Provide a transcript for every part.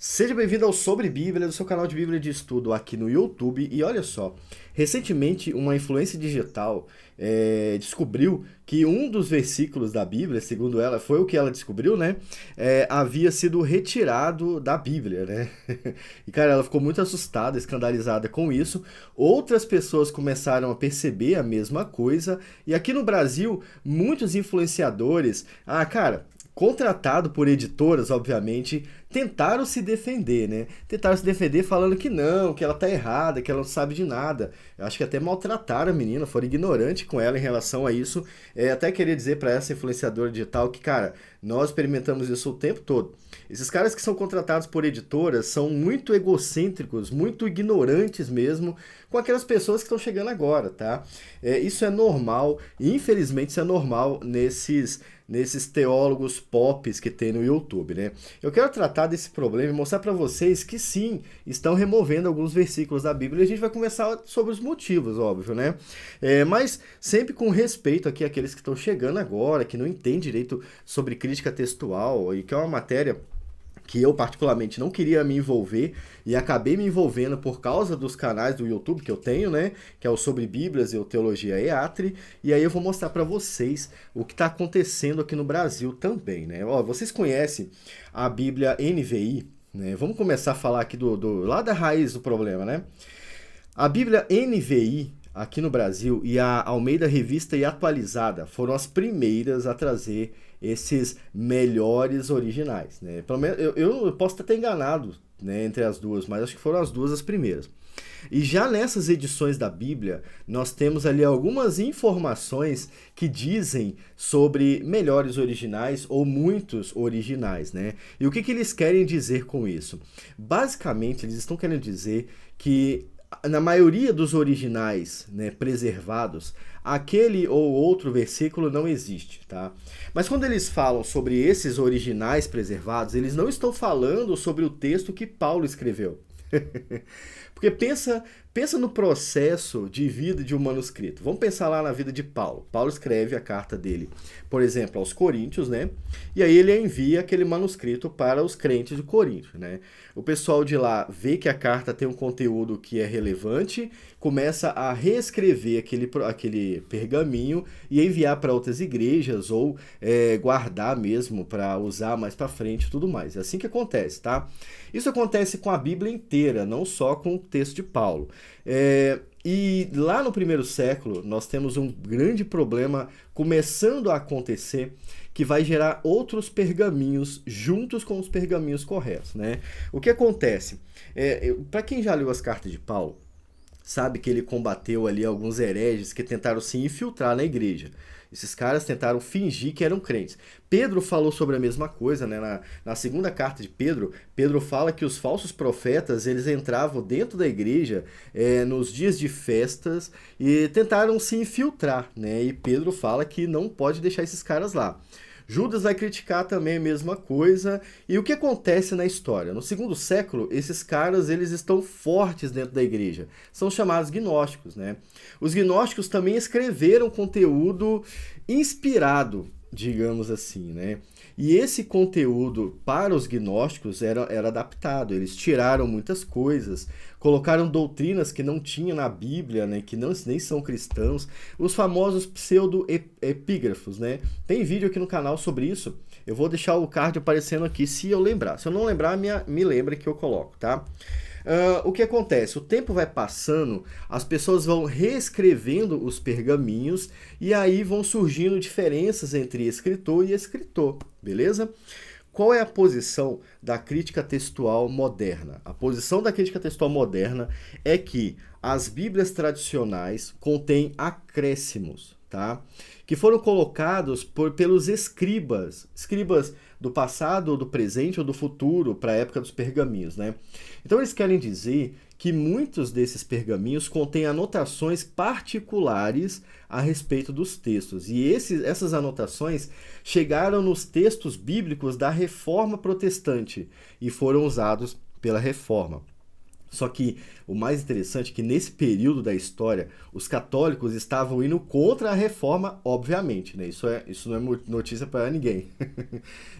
Seja bem-vindo ao Sobre Bíblia, do seu canal de Bíblia de Estudo aqui no YouTube. E olha só, recentemente uma influência digital descobriu que um dos versículos da Bíblia, segundo ela, foi o que ela descobriu, né? Havia sido retirado da Bíblia, né? E cara, ela ficou muito assustada, escandalizada com isso. Outras pessoas começaram a perceber a mesma coisa. E aqui no Brasil, muitos influenciadores, contratado por editoras, obviamente, tentaram se defender, né? Tentaram se defender falando que não, que ela tá errada, que ela não sabe de nada. Eu acho que até maltrataram a menina, foram ignorantes com ela em relação a isso. Até queria dizer para essa influenciadora digital que, cara, nós experimentamos isso o tempo todo. Esses caras que são contratados por editoras são muito egocêntricos, muito ignorantes mesmo com aquelas pessoas que estão chegando agora, tá? Isso é normal, e infelizmente isso é normal nesses teólogos pops que tem no YouTube, né? Eu quero tratar desse problema e mostrar para vocês que sim, estão removendo alguns versículos da Bíblia e a gente vai conversar sobre os motivos, óbvio, né? Mas sempre com respeito aqui àqueles que estão chegando agora, que não entendem direito sobre crítica textual e que é uma matéria que eu particularmente não queria me envolver e acabei me envolvendo por causa dos canais do YouTube que eu tenho, né, que é o Sobre Bíblias e o Teologia EATRE, e aí eu vou mostrar para vocês o que está acontecendo aqui no Brasil também, né? Ó, vocês conhecem a Bíblia NVI, né? Vamos começar a falar aqui lá da raiz do problema, né? A Bíblia NVI aqui no Brasil e a Almeida Revista e Atualizada foram as primeiras a trazer esses melhores originais, né? Pelo menos eu posso até ter enganado, né, entre as duas, mas acho que foram as duas as primeiras. E já nessas edições da Bíblia, nós temos ali algumas informações que dizem sobre melhores originais ou muitos originais, né? E o que eles querem dizer com isso? Basicamente, eles estão querendo dizer que na maioria dos originais, né, preservados, aquele ou outro versículo não existe, tá? Mas quando eles falam sobre esses originais preservados, eles não estão falando sobre o texto que Paulo escreveu. Porque pensa no processo de vida de um manuscrito. Vamos pensar lá na vida de Paulo. Paulo escreve a carta dele, por exemplo, aos Coríntios, né? E aí ele envia aquele manuscrito para os crentes de Corinto, né? O pessoal de lá vê que a carta tem um conteúdo que é relevante, começa a reescrever aquele pergaminho e enviar para outras igrejas ou guardar mesmo para usar mais para frente e tudo mais. É assim que acontece, tá? Isso acontece com a Bíblia inteira, não só com o texto de Paulo. E lá no primeiro século, nós temos um grande problema começando a acontecer, que vai gerar outros pergaminhos juntos com os pergaminhos corretos, né? O que acontece? Para quem já leu as cartas de Paulo, sabe que ele combateu ali alguns hereges que tentaram se infiltrar na igreja. Esses caras tentaram fingir que eram crentes. Pedro falou sobre a mesma coisa, né? Na segunda carta de Pedro, Pedro fala que os falsos profetas, eles entravam dentro da igreja nos dias de festas e tentaram se infiltrar, né? E Pedro fala que não pode deixar esses caras lá. Judas vai criticar também a mesma coisa. E o que acontece na história? No segundo século, esses caras eles estão fortes dentro da igreja. São chamados gnósticos, né? Os gnósticos também escreveram conteúdo inspirado, digamos assim, né? E esse conteúdo para os gnósticos era adaptado. Eles tiraram muitas coisas, colocaram doutrinas que não tinha na Bíblia, né? Que nem são cristãos. Os famosos pseudo-epígrafos, né? Tem vídeo aqui no canal sobre isso. Eu vou deixar o card aparecendo aqui se eu lembrar. Se eu não lembrar, me lembra que eu coloco, tá? O que acontece? O tempo vai passando, as pessoas vão reescrevendo os pergaminhos e aí vão surgindo diferenças entre escritor e escritor, beleza? Qual é a posição da crítica textual moderna? A posição da crítica textual moderna é que as Bíblias tradicionais contêm acréscimos, tá? Que foram colocados pelos escribas do passado, ou do presente, ou do futuro, para a época dos pergaminhos, né? Então eles querem dizer que muitos desses pergaminhos contêm anotações particulares a respeito dos textos. E essas anotações chegaram nos textos bíblicos da Reforma Protestante e foram usados pela Reforma. Só que o mais interessante é que nesse período da história, os católicos estavam indo contra a reforma, obviamente, né? Isso não é notícia para ninguém.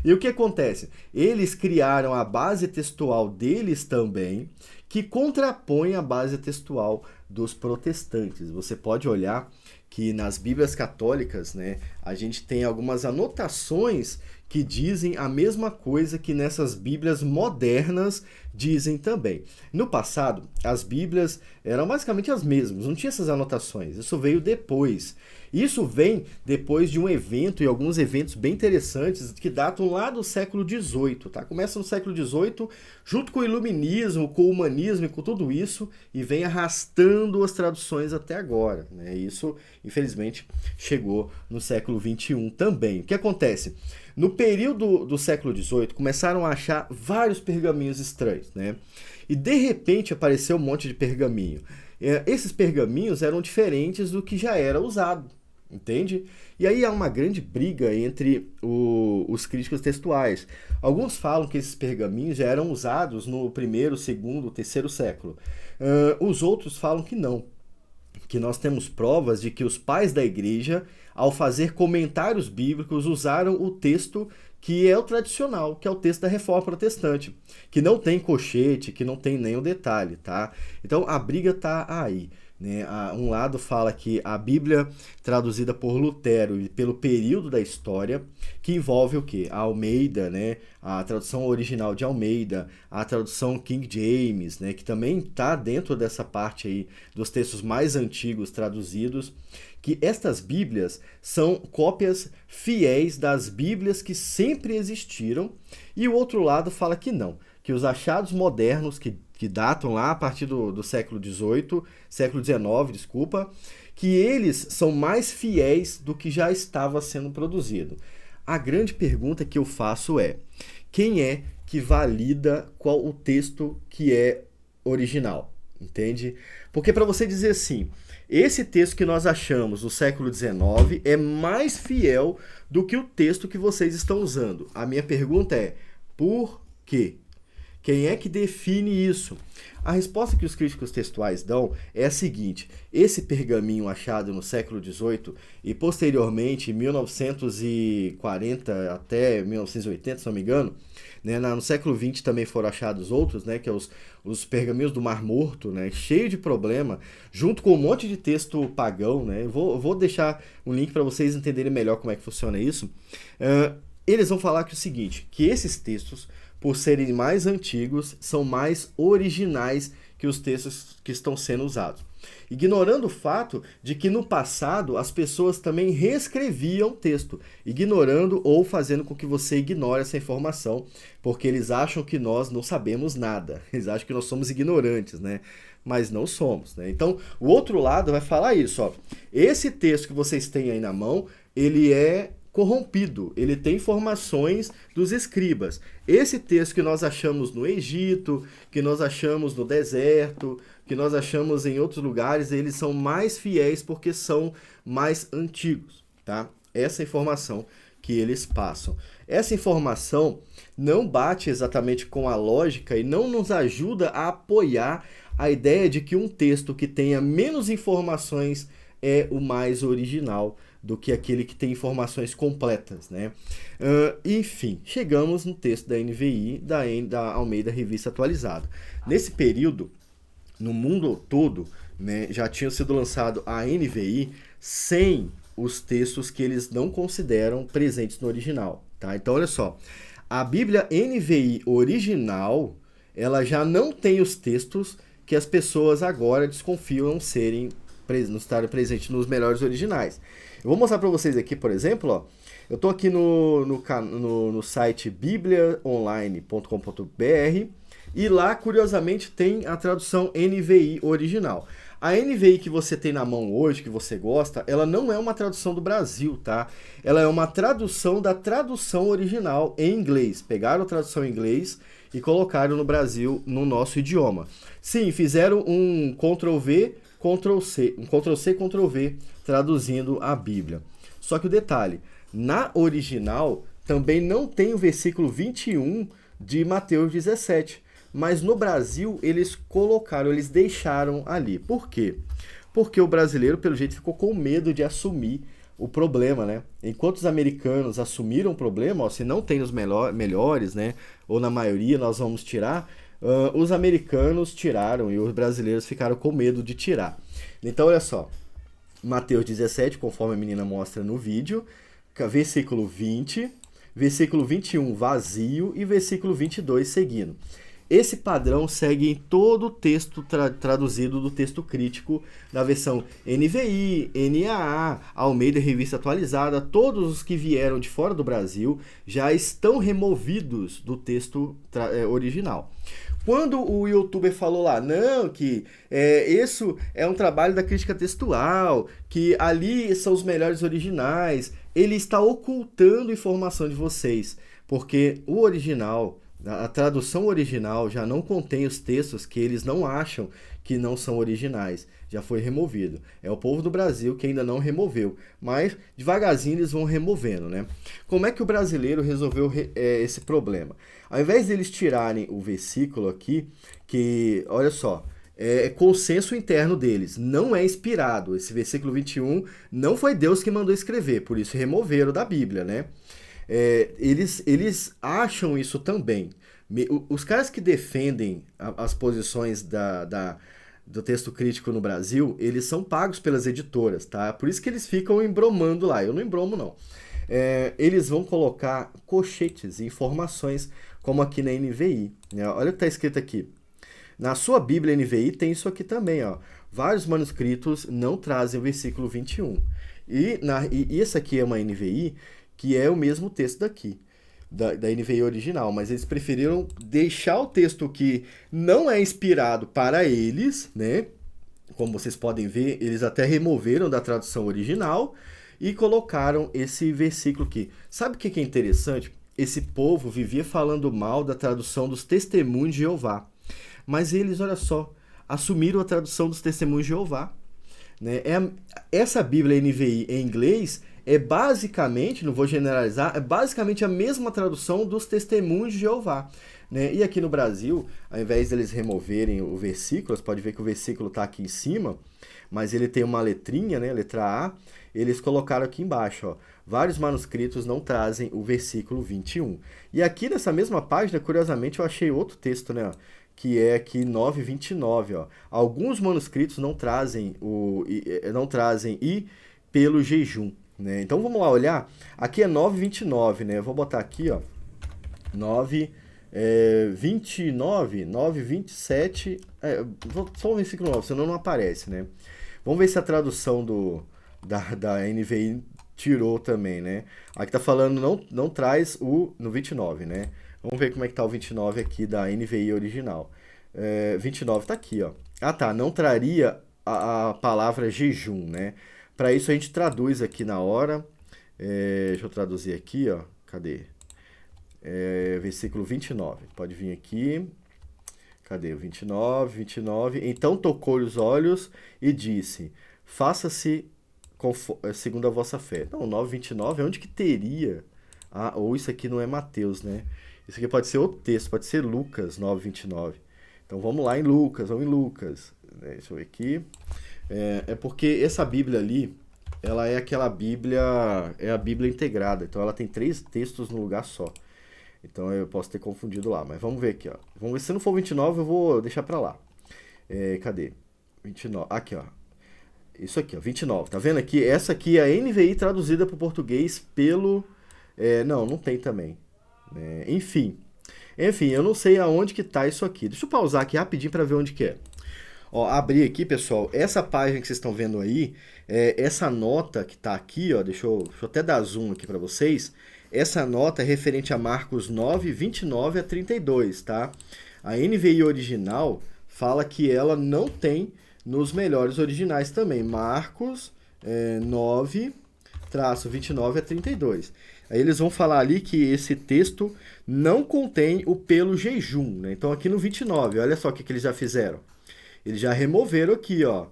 E o que acontece? Eles criaram a base textual deles também, que contrapõe a base textual dos protestantes. Você pode olhar que nas Bíblias católicas, né, a gente tem algumas anotações que dizem a mesma coisa que nessas Bíblias modernas dizem também. No passado, as Bíblias eram basicamente as mesmas, não tinha essas anotações. Isso veio depois. Isso vem depois de um evento e alguns eventos bem interessantes que datam lá do século XVIII, tá? Começa no século XVIII, junto com o iluminismo, com o humanismo e com tudo isso, e vem arrastando as traduções até agora, né? Isso, infelizmente, chegou no século XXI também. O que acontece? No período do século XVIII, começaram a achar vários pergaminhos estranhos, né? E de repente apareceu um monte de pergaminho. Esses pergaminhos eram diferentes do que já era usado, entende? E aí há uma grande briga entre os críticos textuais. Alguns falam que esses pergaminhos já eram usados no primeiro, segundo, terceiro século. Os outros falam que não, que nós temos provas de que os pais da igreja, ao fazer comentários bíblicos, usaram o texto que é o tradicional, que é o texto da Reforma Protestante, que não tem colchete, que não tem nenhum detalhe, tá? Então a briga tá aí, né? Um lado fala que a Bíblia traduzida por Lutero e pelo período da história, que envolve o quê? A Almeida, né? A tradução original de Almeida, a tradução King James, né? Que também está dentro dessa parte aí dos textos mais antigos traduzidos, que estas Bíblias são cópias fiéis das Bíblias que sempre existiram, e o outro lado fala que não, que os achados modernos, que datam lá a partir do século XVIII, século XIX, desculpa, que eles são mais fiéis do que já estava sendo produzido. A grande pergunta que eu faço é, quem é que valida qual o texto que é original? Entende? Porque para você dizer assim, esse texto que nós achamos no século XIX é mais fiel do que o texto que vocês estão usando. A minha pergunta é, por quê? Quem é que define isso? A resposta que os críticos textuais dão é a seguinte: esse pergaminho achado no século XVIII e posteriormente, em 1940 até 1980, se não me engano, né, no século XX também foram achados outros, né, que é os pergaminhos do Mar Morto, né, cheio de problema, junto com um monte de texto pagão, né. Vou deixar um link para vocês entenderem melhor como é que funciona isso. Eles vão falar que é o seguinte, que esses textos, por serem mais antigos, são mais originais que os textos que estão sendo usados. Ignorando o fato de que no passado as pessoas também reescreviam o texto, ignorando ou fazendo com que você ignore essa informação, porque eles acham que nós não sabemos nada, eles acham que nós somos ignorantes, né? Mas não somos, né? Então, o outro lado vai falar isso, ó. Esse texto que vocês têm aí na mão, ele é corrompido, ele tem informações dos escribas. Esse texto que nós achamos no Egito, que nós achamos no deserto, que nós achamos em outros lugares, eles são mais fiéis porque são mais antigos, tá? Essa informação que eles passam. Essa informação não bate exatamente com a lógica e não nos ajuda a apoiar a ideia de que um texto que tenha menos informações é o mais original do que aquele que tem informações completas, né? Enfim, chegamos no texto da NVI, da Almeida Revista Atualizada. Nesse período, no mundo todo, né, já tinha sido lançado a NVI sem os textos que eles não consideram presentes no original, tá? Então, olha só, a Bíblia NVI original, ela já não tem os textos que as pessoas agora desconfiam não estarem presentes nos melhores originais. Eu vou mostrar para vocês aqui, por exemplo, ó, eu estou aqui no site bibliaonline.com.br e lá, curiosamente, tem a tradução NVI original. A NVI que você tem na mão hoje, que você gosta, ela não é uma tradução do Brasil, tá? Ela é uma tradução da tradução original em inglês. Pegaram a tradução em inglês e colocaram no Brasil, no nosso idioma. Sim, fizeram um Ctrl-V, Ctrl-C, um Ctrl-C, Ctrl-V, traduzindo a Bíblia. Só que o detalhe, na original também não tem o versículo 21 de Mateus 17, mas no Brasil eles colocaram, eles deixaram ali. Por quê? Porque o brasileiro, pelo jeito, ficou com medo de assumir o problema, né? Enquanto os americanos assumiram o problema, ó, se não tem os melhores, né? Ou na maioria nós vamos tirar, os americanos tiraram e os brasileiros ficaram com medo de tirar. Então, olha só, Mateus 17, conforme a menina mostra no vídeo, versículo 20, versículo 21, vazio, e versículo 22, seguindo. Esse padrão segue em todo o texto traduzido do texto crítico da versão NVI, NAA, Almeida Revista Atualizada. Todos os que vieram de fora do Brasil já estão removidos do texto original. Quando o youtuber falou lá, não, que isso é um trabalho da crítica textual, que ali são os melhores originais, ele está ocultando informação de vocês, porque o original, a tradução original já não contém os textos que eles não acham que não são originais, já foi removido. É o povo do Brasil que ainda não removeu, mas devagarzinho eles vão removendo, né? Como é que o brasileiro resolveu esse problema? Ao invés deles tirarem o versículo aqui, que, olha só, é consenso interno deles, não é inspirado. Esse versículo 21 não foi Deus que mandou escrever, por isso removeram da Bíblia, né? Eles acham isso também. Os caras que defendem as posições do texto crítico no Brasil, eles são pagos pelas editoras, tá? Por isso que eles ficam embromando lá. Eu não embromo, não. Eles vão colocar colchetes e informações, como aqui na NVI, né? Olha o que está escrito aqui. Na sua Bíblia NVI tem isso aqui também, ó. Vários manuscritos não trazem o versículo 21. E isso aqui é uma NVI que é o mesmo texto daqui, da NVI original, mas eles preferiram deixar o texto que não é inspirado para eles, né? Como vocês podem ver, eles até removeram da tradução original e colocaram esse versículo aqui. Sabe o que é interessante? Esse povo vivia falando mal da tradução dos Testemunhos de Jeová, mas eles, olha só, assumiram a tradução dos Testemunhos de Jeová, né? Essa Bíblia NVI em inglês é basicamente, não vou generalizar, é basicamente a mesma tradução dos Testemunhos de Jeová, né? E aqui no Brasil, ao invés deles removerem o versículo, você pode ver que o versículo está aqui em cima, mas ele tem uma letrinha, né? Letra A, eles colocaram aqui embaixo, ó, vários manuscritos não trazem o versículo 21. E aqui nessa mesma página, curiosamente, eu achei outro texto, né? Que é aqui 9:29, ó. Alguns manuscritos não trazem e pelo jejum, né? Então vamos lá olhar. Aqui é 9:29, né? Eu vou botar aqui, ó, 9:29, 9:27, só o versículo 9, senão não aparece, né? Vamos ver se a tradução da NVI tirou também, né? Aqui tá falando não traz no 29, né? Vamos ver como é que tá o 29 aqui da NVI original. 29 tá aqui, ó. Ah, tá. Não traria a palavra jejum, né? Para isso a gente traduz aqui na hora. Deixa eu traduzir aqui, ó. Cadê? Versículo 29. Pode vir aqui. Cadê o 29? 29. Então tocou-lhe os olhos e disse: faça-se segundo a vossa fé. Não, 9:29, onde que teria? Ou isso aqui não é Mateus, né? Isso aqui pode ser outro texto, pode ser Lucas 9:29. Então vamos lá vamos em Lucas. Deixa eu ver aqui. Porque essa Bíblia ali, ela é aquela Bíblia, é a Bíblia integrada. Então ela tem 3 textos no lugar só. Então eu posso ter confundido lá, mas vamos ver aqui, ó. Vamos ver, se não for 29, eu vou deixar pra lá. Cadê? 29, aqui, ó. Isso aqui, ó, 29. Tá vendo aqui? Essa aqui é a NVI traduzida para o português pelo... não tem também. Enfim, eu não sei aonde que tá isso aqui. Deixa eu pausar aqui rapidinho para ver onde que é. Ó, abri aqui, pessoal. Essa página que vocês estão vendo aí, essa nota que tá aqui, ó, deixa eu até dar zoom aqui para vocês. Essa nota é referente a Marcos 9:29 a 32, tá? A NVI original fala que ela não tem nos melhores originais também. Marcos 9-29 a 32. Aí eles vão falar ali que esse texto não contém o pelo jejum, né? Então aqui no 29, olha só o que eles já fizeram. Eles já removeram aqui, ó,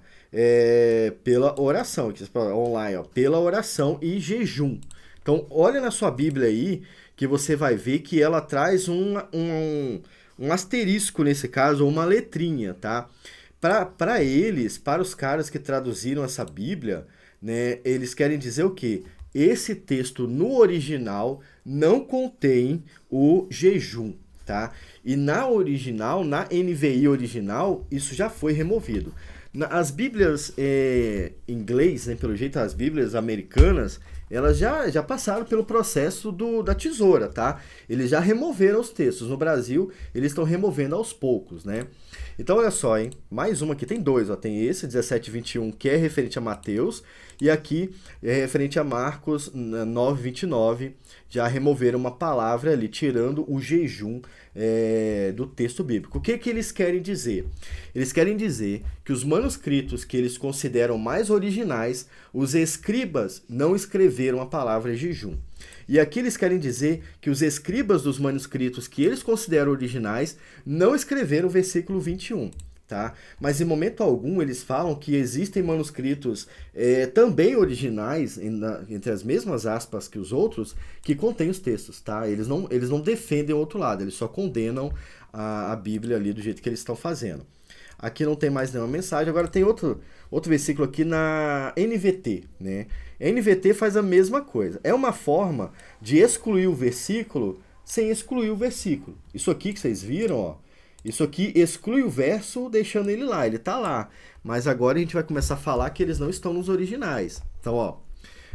pela oração, aqui online, ó, pela oração e jejum. Então olha na sua Bíblia aí que você vai ver que ela traz um um asterisco nesse caso, ou uma letrinha, tá? Para eles, para os caras que traduziram essa Bíblia, né, eles querem dizer o quê? Esse texto no original não contém o jejum, tá? E na original, na NVI original, isso já foi removido. As Bíblias em inglês, né, pelo jeito as Bíblias americanas, elas já passaram pelo processo da tesoura, tá? Eles já removeram os textos. No Brasil, eles estão removendo aos poucos, né? Então, olha só, hein? Mais uma aqui, tem dois, ó. Tem esse, 17:21, que é referente a Mateus, e aqui é referente a Marcos 9:29. Já removeram uma palavra ali, tirando o jejum do texto bíblico. O que que eles querem dizer? Eles querem dizer que os manuscritos que eles consideram mais originais, os escribas não escreveram a palavra jejum. E aqui eles querem dizer que os escribas dos manuscritos que eles consideram originais não escreveram o versículo 21. Tá? Mas em momento algum eles falam que existem manuscritos também originais, entre as mesmas aspas que os outros, que contêm os textos. Tá? Eles não defendem o outro lado, eles só condenam a Bíblia ali do jeito que eles estão fazendo. Aqui não tem mais nenhuma mensagem. Agora tem outro versículo aqui na NVT, né? A NVT faz a mesma coisa. É uma forma de excluir o versículo sem excluir o versículo. Isso aqui que vocês viram, ó. Isso aqui exclui o verso deixando ele lá. Ele tá lá. Mas agora a gente vai começar a falar que eles não estão nos originais. Então, ó,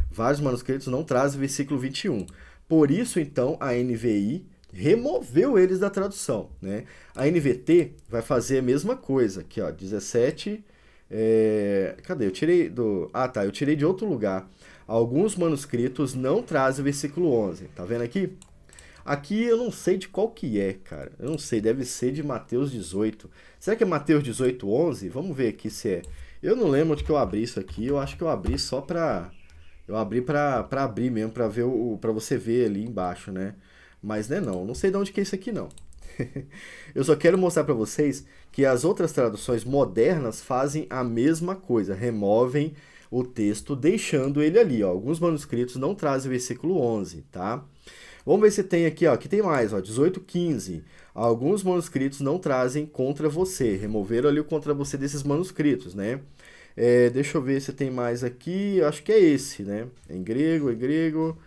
vários manuscritos não trazem o versículo 21. Por isso, então, a NVI removeu eles da tradução, né? A NVT vai fazer a mesma coisa. Aqui, ó, 17... cadê? Eu tirei do... Ah, tá. Eu tirei de outro lugar. Alguns manuscritos não trazem o versículo 11. Tá vendo aqui? Aqui eu não sei de qual que é, cara. Eu não sei, deve ser de Mateus 18. Será que é Mateus 18, 11? Vamos ver aqui se é. Eu não lembro onde que eu abri isso aqui. Eu acho que eu abri só pra... Eu abri pra abrir mesmo, pra ver pra você ver ali embaixo, né? Mas né, não sei de onde que é isso aqui, não. Eu só quero mostrar pra vocês que as outras traduções modernas fazem a mesma coisa. Removem o texto, deixando ele ali, ó. Alguns manuscritos não trazem o versículo 11, tá? Vamos ver se tem aqui, ó. Aqui tem mais, ó. 18:15. Alguns manuscritos não trazem contra você. Removeram ali o contra você desses manuscritos, né? Deixa eu ver se tem mais aqui. Acho que é esse, né? Em grego.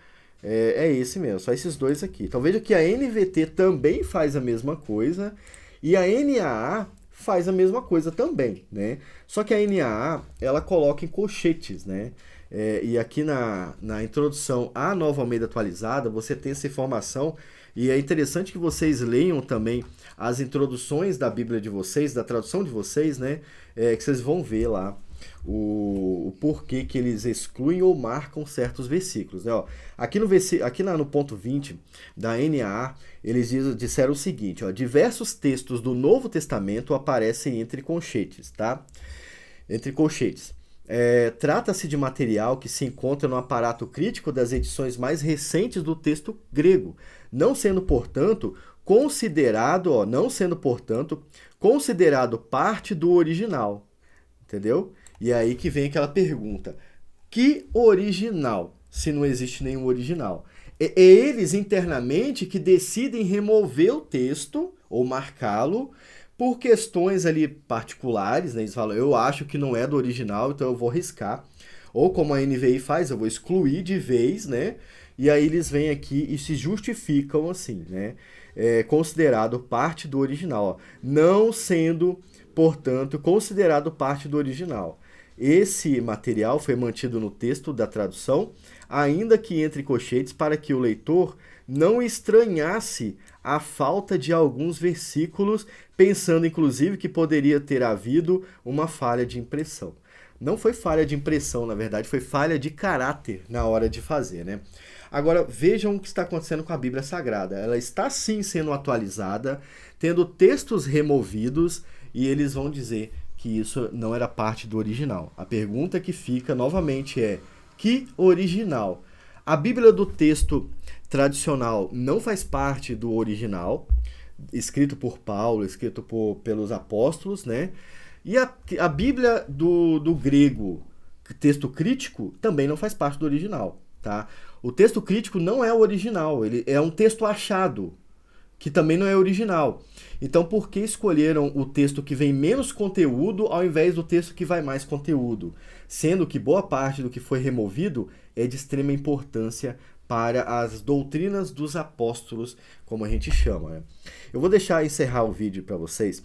É esse mesmo, só esses dois aqui. Então veja que a NVT também faz a mesma coisa e a NAA faz a mesma coisa também, né? Só que a NAA, ela coloca em colchetes, né? E aqui na introdução à Nova Almeida Atualizada, você tem essa informação e é interessante que vocês leiam também as introduções da Bíblia de vocês, da tradução de vocês, né? Que vocês vão ver lá o porquê que eles excluem ou marcam certos versículos, né? Ó, aqui no ponto 20 da NAA, eles disseram o seguinte, ó, diversos textos do Novo Testamento aparecem entre colchetes, tá? Entre colchetes. Trata-se de material que se encontra no aparato crítico das edições mais recentes do texto grego, não sendo, portanto, considerado parte do original, entendeu? E aí que vem aquela pergunta, que original, se não existe nenhum original? É eles internamente que decidem remover o texto ou marcá-lo por questões ali particulares, né? Eles falam, eu acho que não é do original, então eu vou riscar. Ou como a NVI faz, eu vou excluir de vez, né? E aí eles vêm aqui e se justificam assim, né? Considerado parte do original, ó. Não sendo, portanto, considerado parte do original. Esse material foi mantido no texto da tradução, ainda que entre colchetes, para que o leitor não estranhasse a falta de alguns versículos, pensando inclusive que poderia ter havido uma falha de impressão. Não foi falha de impressão, na verdade, foi falha de caráter na hora de fazer, né? Agora, vejam o que está acontecendo com a Bíblia Sagrada. Ela está sim sendo atualizada, tendo textos removidos, e eles vão dizer que isso não era parte do original. A pergunta que fica novamente é, que original? A Bíblia do texto tradicional não faz parte do original, escrito por Paulo, escrito pelos apóstolos, né? E a Bíblia do grego, texto crítico, também não faz parte do original, tá? O texto crítico não é o original, ele é um texto achado. que também não é original. Então, por que escolheram o texto que vem menos conteúdo ao invés do texto que vai mais conteúdo? Sendo que boa parte do que foi removido é de extrema importância para as doutrinas dos apóstolos, como a gente chama, né? Eu vou deixar encerrar o vídeo para vocês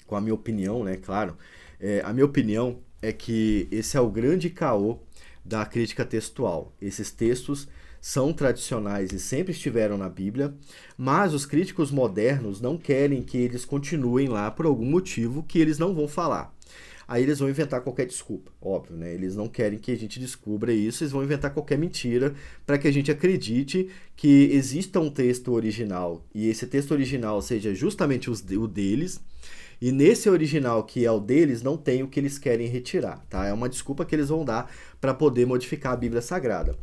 com a minha opinião, né? Claro, a minha opinião é que esse é o grande caô da crítica textual. Esses textos são tradicionais e sempre estiveram na Bíblia, mas os críticos modernos não querem que eles continuem lá por algum motivo que eles não vão falar. Aí eles vão inventar qualquer desculpa, óbvio, né? Eles não querem que a gente descubra isso, eles vão inventar qualquer mentira para que a gente acredite que exista um texto original e esse texto original seja justamente o deles. E nesse original, que é o deles, não tem o que eles querem retirar, tá? É uma desculpa que eles vão dar para poder modificar a Bíblia Sagrada.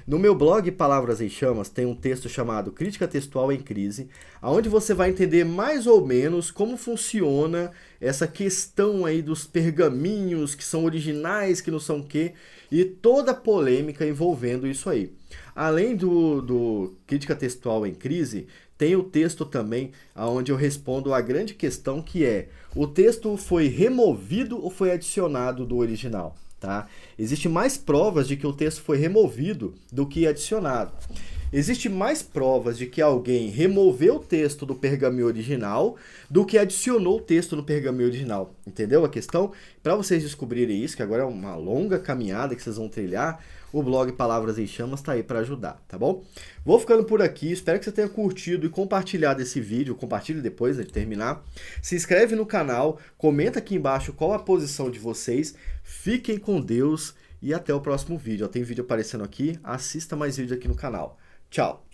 No meu blog Palavras em Chamas tem um texto chamado Crítica Textual em Crise, onde você vai entender mais ou menos como funciona essa questão aí dos pergaminhos que são originais, que não são o quê, e toda a polêmica envolvendo isso aí. Além do Crítica Textual em Crise, tem o texto também onde eu respondo a grande questão que é: o texto foi removido ou foi adicionado do original? Tá? Existe mais provas de que o texto foi removido do que adicionado. Existe mais provas de que alguém removeu o texto do pergaminho original do que adicionou o texto no pergaminho original. Entendeu a questão? Para vocês descobrirem isso, que agora é uma longa caminhada que vocês vão trilhar, o blog Palavras em Chamas está aí para ajudar, tá bom? Vou ficando por aqui, espero que você tenha curtido e compartilhado esse vídeo, compartilhe depois de terminar. Se inscreve no canal, comenta aqui embaixo qual a posição de vocês, fiquem com Deus e até o próximo vídeo. Tem vídeo aparecendo aqui, assista mais vídeo aqui no canal. Tchau!